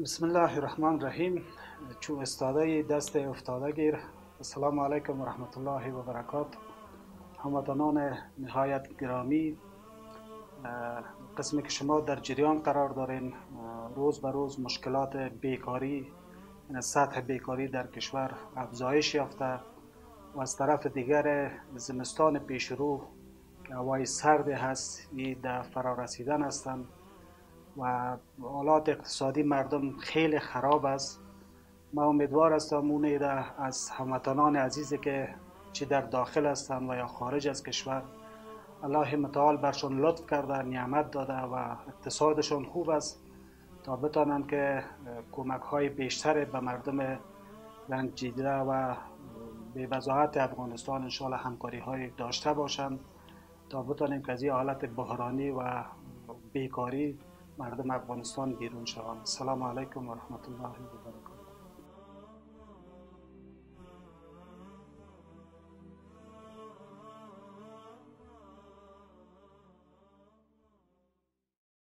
بسم الله الرحمن الرحیم. چون استاده دست افتاده گیر. السلام علیکم و رحمت الله و برکاته. هموطنان نهایت گرامی، قسمی که شما در جریان قرار دارین، روز به روز مشکلات بیکاری، یعنی سطح بیکاری در کشور افزایش یافته و از طرف دیگر زمستان پیش رو که هوای سرد هست در فرا رسیدن هستند و حالات اقتصادی مردم خیلی خراب است. ما امیدوار هستم اون از هموطنان عزیزی که چه در داخل هستند و یا خارج از کشور، الله متعال برشون لطف کرده، نعمت داده و اقتصادشون خوب است تا بتانند که کمک های بیشتر به مردم رنجیده و به وضاحت افغانستان انشاءالله همکاری های داشته باشند تا بتانیم که از این حالت بحرانی و بیکاری مردم افغانستان بیرون شوند. السلام علیکم و رحمت الله و برکاته.